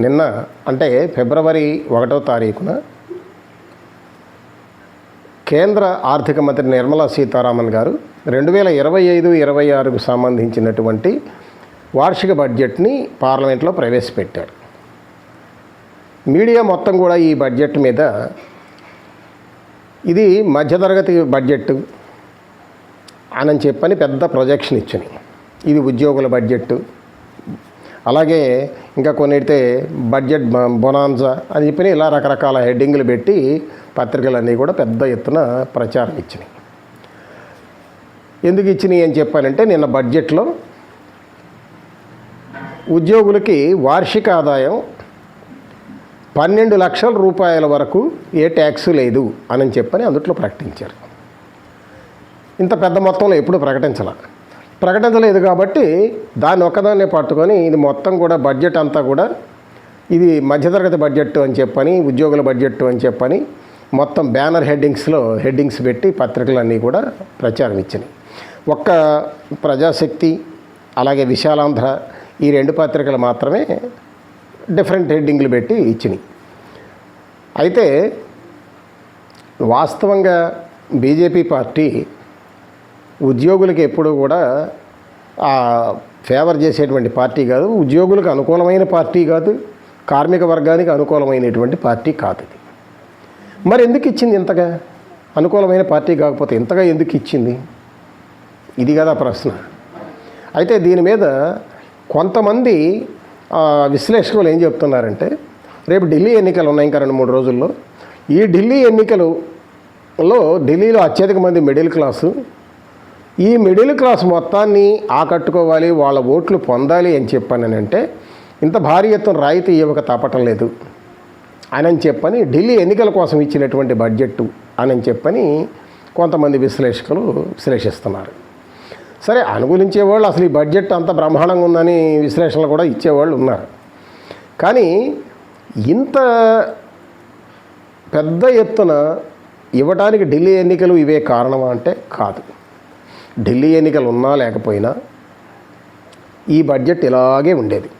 నిన్న అంటే ఫిబ్రవరి 1వ తారీఖున కేంద్ర ఆర్థిక మంత్రి నిర్మలా సీతారామన్ గారు 2025-26కు సంబంధించినటువంటి వార్షిక బడ్జెట్ని పార్లమెంట్లో ప్రవేశపెట్టారు. మీడియా మొత్తం కూడా ఈ బడ్జెట్ మీద ఇది మధ్యతరగతి బడ్జెట్ అని చెప్పని పెద్ద ప్రొజెక్షన్ ఇచ్చింది. ఇది ఉద్యోగుల బడ్జెట్, అలాగే ఇంకా కొన్నిటితే బడ్జెట్ బొనాన్జా అని చెప్పి ఇలా రకరకాల హెడ్డింగ్లు పెట్టి పత్రికలన్నీ కూడా పెద్ద ఎత్తున ప్రచారం ఇచ్చినాయి. ఎందుకు ఇచ్చినాయి అని చెప్పానంటే, నిన్న బడ్జెట్లో ఉద్యోగులకి వార్షిక ఆదాయం 12 లక్షల రూపాయల వరకు ఏ ట్యాక్స్ లేదు అని చెప్పని అందుట్లో ప్రకటించారు. ఇంత పెద్ద మొత్తంలో ఎప్పుడు ప్రకటించలేదు కాబట్టి దాన్ని ఒక్కదాన్నే పట్టుకొని ఇది మొత్తం కూడా బడ్జెట్ అంతా కూడా ఇది మధ్యతరగతి బడ్జెట్ అని చెప్పని, ఉద్యోగుల బడ్జెట్ అని చెప్పని మొత్తం బ్యానర్ హెడ్డింగ్స్ పెట్టి పత్రికలన్నీ కూడా ప్రచారం ఇచ్చినాయి. ఒక్క ప్రజాశక్తి అలాగే విశాలాంధ్ర ఈ 2 పత్రికలు మాత్రమే డిఫరెంట్ హెడ్డింగ్లు పెట్టి ఇచ్చినాయి. అయితే వాస్తవంగా బీజేపీ పార్టీ ఉద్యోగులకి ఎప్పుడూ కూడా ఫేవర్ చేసేటువంటి పార్టీ కాదు, ఉద్యోగులకు అనుకూలమైన పార్టీ కాదు, కార్మిక వర్గానికి అనుకూలమైనటువంటి పార్టీ కాదు. ఇది మరి ఎందుకు ఇచ్చింది? ఇంతగా అనుకూలమైన పార్టీ కాకపోతే ఇంతగా ఎందుకు ఇచ్చింది? ఇది కదా ప్రశ్న. అయితే దీని మీద కొంతమంది విశ్లేషకులు ఏం చెప్తున్నారంటే, రేపు ఢిల్లీ ఎన్నికలు ఉన్నాయి ఇంకా 2-3 రోజుల్లో. ఈ ఢిల్లీ ఎన్నికలలో ఢిల్లీలో అత్యధిక మంది మిడిల్ క్లాసు, ఈ మిడిల్ క్లాస్ మొత్తాన్ని ఆకట్టుకోవాలి, వాళ్ళ ఓట్లు పొందాలి అని చెప్పానంటే ఇంత భారీ ఎత్తున రాయితీ ఇవ్వక తప్పటం లేదు అని చెప్పని ఢిల్లీ ఎన్నికల కోసం ఇచ్చినటువంటి బడ్జెట్ అని చెప్పని కొంతమంది విశ్లేషకులు విశ్లేషిస్తున్నారు. సరే, అనుకూలించేవాళ్ళు అసలు ఈ బడ్జెట్ అంత బ్రహ్మాండంగా ఉందని విశ్లేషణలు కూడా ఇచ్చేవాళ్ళు ఉన్నారు. కానీ ఇంత పెద్ద ఎత్తున ఇవ్వడానికి ఢిల్లీ ఎన్నికలు ఇవే కారణమా అంటే కాదు. ఢిల్లీ ఎన్నికలు ఉన్నా లేకపోయినా ఈ బడ్జెట్ ఇలాగే ఉండేది.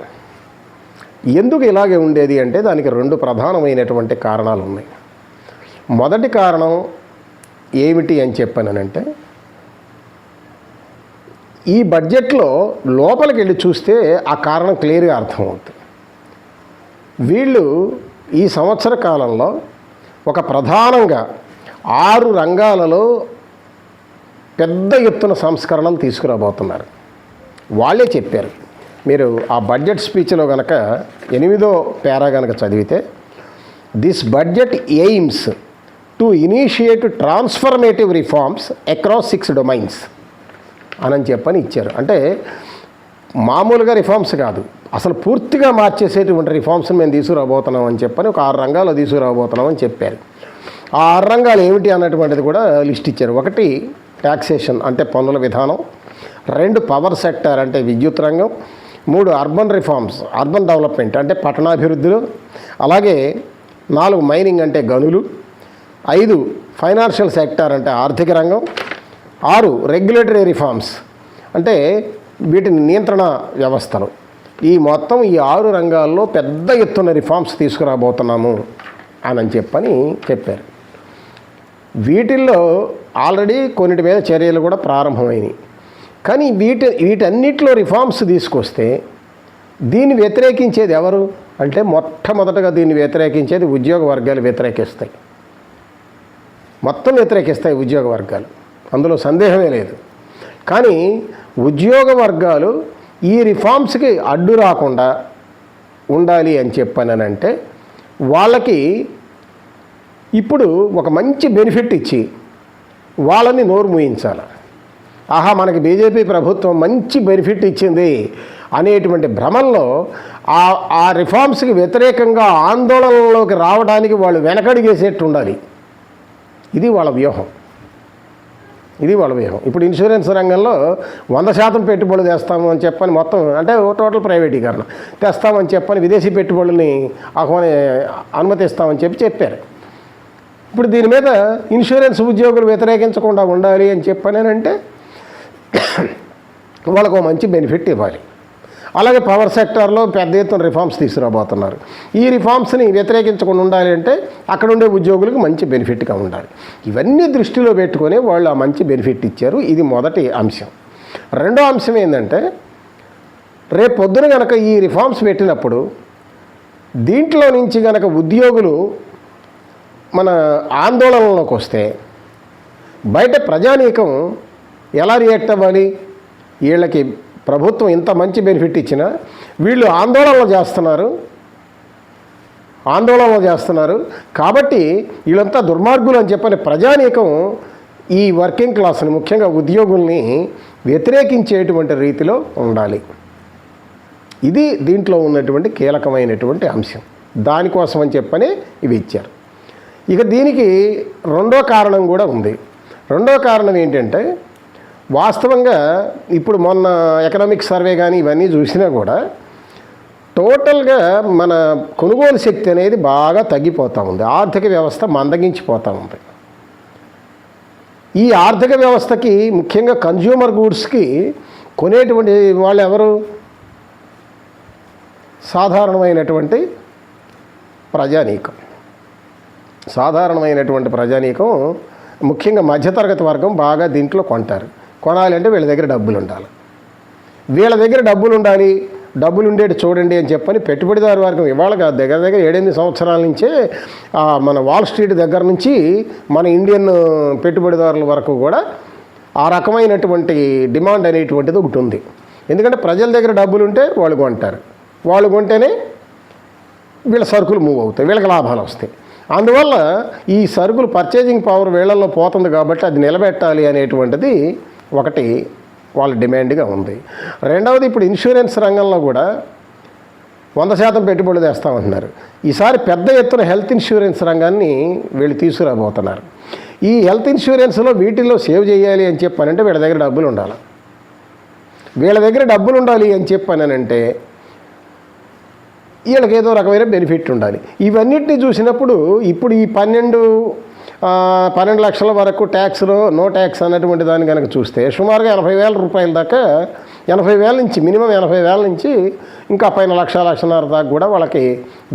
ఎందుకు ఇలాగే ఉండేది అంటే దానికి 2 ప్రధానమైనటువంటి కారణాలు ఉన్నాయి. మొదటి కారణం ఏమిటి అని చెప్పానంటే, ఈ బడ్జెట్లో లోపలికి వెళ్ళి చూస్తే ఆ కారణం క్లియర్గా అర్థమవుతుంది. వీళ్ళు ఈ సంవత్సర కాలంలో ఒక ప్రధానంగా 6 రంగాలలో పెద్ద ఎత్తున సంస్కరణలు తీసుకురాబోతున్నారు. వాళ్ళే చెప్పారు. మీరు ఆ బడ్జెట్ స్పీచ్లో కనుక 8వ పేరా కనుక చదివితే, this budget AIIMS to initiate transformative reforms across 6 domains అని చెప్పని ఇచ్చారు. అంటే మామూలుగా రిఫార్మ్స్ కాదు, అసలు పూర్తిగా మార్చేసేటువంటి రిఫార్మ్స్ని మేము తీసుకురాబోతున్నాం అని చెప్పని ఒక 6 రంగాలు తీసుకురాబోతున్నాం అని చెప్పారు. ఆ 6 రంగాలు ఏమిటి అన్నటువంటిది కూడా లిస్ట్ ఇచ్చారు. 1 ట్యాక్సేషన్ అంటే పన్నుల విధానం, 2 పవర్ సెక్టర్ అంటే విద్యుత్ రంగం, 3 అర్బన్ రిఫార్మ్స్ అర్బన్ డెవలప్మెంట్ అంటే పట్టణాభివృద్ధులు, అలాగే 4 మైనింగ్ అంటే గనులు, 5 ఫైనాన్షియల్ సెక్టర్ అంటే ఆర్థిక రంగం, 6 రెగ్యులేటరీ రిఫార్మ్స్ అంటే వీటిని నియంత్రణ వ్యవస్థలు. ఈ మొత్తం ఈ 6 రంగాల్లో పెద్ద ఎత్తున రిఫార్మ్స్ తీసుకురాబోతున్నాము అని చెప్పారు. వీటిల్లో ఆల్రెడీ కొన్నిటి మీద చర్యలు కూడా ప్రారంభమైనవి. కానీ వీటన్నిటిలో రిఫార్మ్స్ తీసుకొస్తే దీన్ని వ్యతిరేకించేది ఎవరు అంటే, మొట్టమొదటగా దీన్ని వ్యతిరేకించేది ఉద్యోగ వర్గాలు వ్యతిరేకిస్తాయి. మొత్తం వ్యతిరేకిస్తాయి ఉద్యోగ వర్గాలు, అందులో సందేహమే లేదు. కానీ ఉద్యోగ వర్గాలు ఈ రిఫార్మ్స్కి అడ్డు రాకుండా ఉండాలి అని చెప్పానంటే, వాళ్ళకి ఇప్పుడు ఒక మంచి బెనిఫిట్ ఇచ్చి వాళ్ళని నోరు మూయించాలి. ఆహా, మనకి బీజేపీ ప్రభుత్వం మంచి బెనిఫిట్ ఇచ్చింది అనేటువంటి భ్రమంలో ఆ రిఫార్మ్స్కి వ్యతిరేకంగా ఆందోళనలోకి రావడానికి వాళ్ళు వెనకడిగేసేట్టు ఉండాలి. ఇది వాళ్ళ వ్యూహం. ఇప్పుడు ఇన్సూరెన్స్ రంగంలో 100% పెట్టుబడులు తెస్తాము అని చెప్పని మొత్తం అంటే టోటల్ ప్రైవేటీకరణ తెస్తామని చెప్పని విదేశీ పెట్టుబడుల్ని అనుమతిస్తామని చెప్పారు. ఇప్పుడు దీని మీద ఇన్సూరెన్స్ ఉద్యోగులు వ్యతిరేకించకుండా ఉండాలి అని చెప్పానంటే వాళ్ళకు మంచి బెనిఫిట్ ఇవ్వాలి. అలాగే పవర్ సెక్టార్లో పెద్ద ఎత్తున రిఫార్మ్స్ తీసుకురాబోతున్నారు. ఈ రిఫార్మ్స్ని వ్యతిరేకించకుండా ఉండాలి అంటే అక్కడ ఉండే ఉద్యోగులకు మంచి బెనిఫిట్గా ఉండాలి. ఇవన్నీ దృష్టిలో పెట్టుకొని వాళ్ళు ఆ మంచి బెనిఫిట్ ఇచ్చారు. ఇది మొదటి అంశం. రెండో అంశం ఏంటంటే, రేపు పొద్దున కనుక ఈ రిఫార్మ్స్ పెట్టినప్పుడు దీంట్లో నుంచి కనుక ఉద్యోగులు మన ఆందోళనలోకి వస్తే బయట ప్రజానీకం ఎలా రియాక్ట్ అవ్వాలి? వీళ్ళకి ప్రభుత్వం ఇంత మంచి బెనిఫిట్ ఇచ్చినా వీళ్ళు ఆందోళనలు చేస్తున్నారు కాబట్టి వీళ్ళంతా దుర్మార్గులు అని చెప్పని ప్రజానీకం ఈ వర్కింగ్ క్లాస్ని, ముఖ్యంగా ఉద్యోగుల్ని వ్యతిరేకించేటువంటి రీతిలో ఉండాలి. ఇది దీంట్లో ఉన్నటువంటి కీలకమైనటువంటి అంశం. దానికోసం అని చెప్పని ఇవి ఇచ్చారు. ఇక దీనికి రెండో కారణం కూడా ఉంది. రెండో కారణం ఏంటంటే, వాస్తవంగా ఇప్పుడు మొన్న ఎకనామిక్ సర్వే కానీ ఇవన్నీ చూసినా కూడా టోటల్గా మన కొనుగోలు శక్తి అనేది బాగా తగ్గిపోతూ ఉంది. ఆర్థిక వ్యవస్థ మందగించిపోతూ ఉంది. ఈ ఆర్థిక వ్యవస్థకి, ముఖ్యంగా కన్జ్యూమర్ గూడ్స్కి కొనేటువంటి వాళ్ళు ఎవరు? సాధారణమైనటువంటి ప్రజానీకం, ముఖ్యంగా మధ్యతరగతి వర్గం బాగా దీంట్లో కొంటారు. కొనాలంటే వీళ్ళ దగ్గర డబ్బులు ఉండాలి. డబ్బులు ఉండేటి చూడండి అని చెప్పని పెట్టుబడిదారు వర్గం ఇవాళ దగ్గర 7-8 సంవత్సరాల నుంచే మన వాల్ స్ట్రీట్ దగ్గర నుంచి మన ఇండియన్ పెట్టుబడిదారుల వరకు కూడా ఆ రకమైనటువంటి డిమాండ్ అనేటువంటిది ఒకటి ఉంది. ఎందుకంటే ప్రజల దగ్గర డబ్బులు ఉంటే వాళ్ళు కొంటారు. వాళ్ళు కొంటేనే వీళ్ళ సరుకులు మూవ్ అవుతాయి, వీళ్ళకి లాభాలు వస్తాయి. అందువల్ల ఈ సరుకులు పర్చేజింగ్ పవర్ వీళ్ళల్లో పోతుంది కాబట్టి అది నిలబెట్టాలి అనేటువంటిది ఒకటి వాళ్ళ డిమాండ్గా ఉంది. రెండవది, ఇప్పుడు ఇన్సూరెన్స్ రంగంలో కూడా 100% పెట్టుబడులు తెస్తామంటున్నారు. ఈసారి పెద్ద ఎత్తున హెల్త్ ఇన్సూరెన్స్ రంగాన్ని వీళ్ళు తీసుకురాబోతున్నారు. ఈ హెల్త్ ఇన్సూరెన్స్లో వీటిల్లో సేవ్ చేయాలి అని చెప్పానంటే వీళ్ళ దగ్గర డబ్బులు ఉండాలి అని చెప్పానంటే వీళ్ళకి ఏదో రకమైన బెనిఫిట్ ఉండాలి. ఇవన్నిటిని చూసినప్పుడు ఇప్పుడు ఈ 12 లక్షల వరకు ట్యాక్స్లో నో ట్యాక్స్ అన్నటువంటి దాన్ని కనుక చూస్తే సుమారుగా 80,000 రూపాయల దాకా, 80,000 నుంచి మినిమం 80,000 నుంచి ఇంకా పైన 1,00,000-1,50,000 దాకా కూడా వాళ్ళకి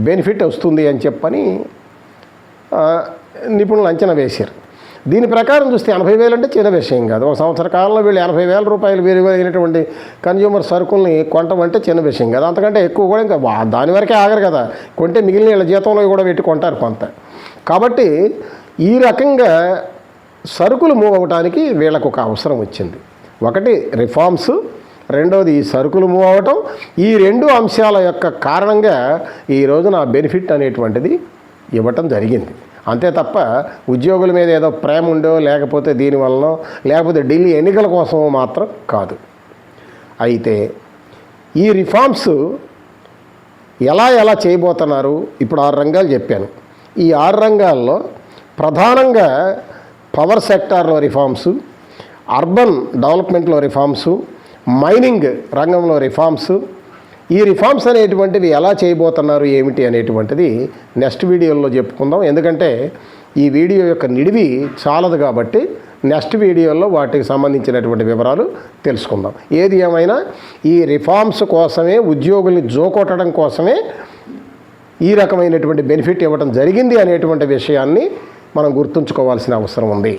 బెనిఫిట్ వస్తుంది అని చెప్పని నిపుణులు అంచనా వేశారు. దీని ప్రకారం చూస్తే 80,000 అంటే చిన్న విషయం కాదు. ఒక సంవత్సర కాలంలో వీళ్ళు 80,000 రూపాయలు విలువైనటువంటి కన్జ్యూమర్ సరుకుల్ని కొనటమంటే చిన్న విషయం కాదు. అంతకంటే ఎక్కువ కూడా ఇంకా దాని వరకే ఆగరు కదా, కొంటే మిగిలిన వీళ్ళ జీతంలో కూడా పెట్టి కొంటారు కొంత. కాబట్టి ఈ రకంగా సరుకులు మూవ్ అవటానికి వీళ్ళకు ఒక అవసరం వచ్చింది. ఒకటి రిఫార్మ్స్, రెండవది ఈ సరుకులు మూవ్ అవటం. ఈ రెండు అంశాల యొక్క కారణంగా ఈ రోజున ఆ బెనిఫిట్ అనేటువంటిది ఇవ్వటం జరిగింది. అంతే తప్ప ఉద్యోగుల మీద ఏదో ప్రేమ ఉండో లేకపోతే దీనివల్ల లేకపోతే ఢిల్లీ ఎన్నికల కోసమో మాత్రం కాదు. అయితే ఈ రిఫార్మ్స్ ఎలా చేయబోతున్నారు? ఇప్పుడు 6 రంగాలు చెప్పాను. ఈ 6 రంగాల్లో ప్రధానంగా పవర్ సెక్టార్లో రిఫార్మ్స్, అర్బన్ డెవలప్మెంట్లో రిఫార్మ్స్, మైనింగ్ రంగంలో రిఫార్మ్స్. ఈ రిఫార్మ్స్ అనేటువంటివి ఎలా చేయబోతున్నారు ఏమిటి అనేటువంటిది నెక్స్ట్ వీడియోలో చెప్పుకుందాం. ఎందుకంటే ఈ వీడియో యొక్క నిడివి చాలదు కాబట్టి నెక్స్ట్ వీడియోలో వాటికి సంబంధించినటువంటి వివరాలు తెలుసుకుందాం. ఏది ఏమైనా ఈ రిఫార్మ్స్ కోసమే, ఉద్యోగుల్ని జోకొట్టడం కోసమే ఈ రకమైనటువంటి బెనిఫిట్ ఇవ్వడం జరిగింది అనేటువంటి విషయాన్ని మనం గుర్తుంచుకోవాల్సిన అవసరం ఉంది.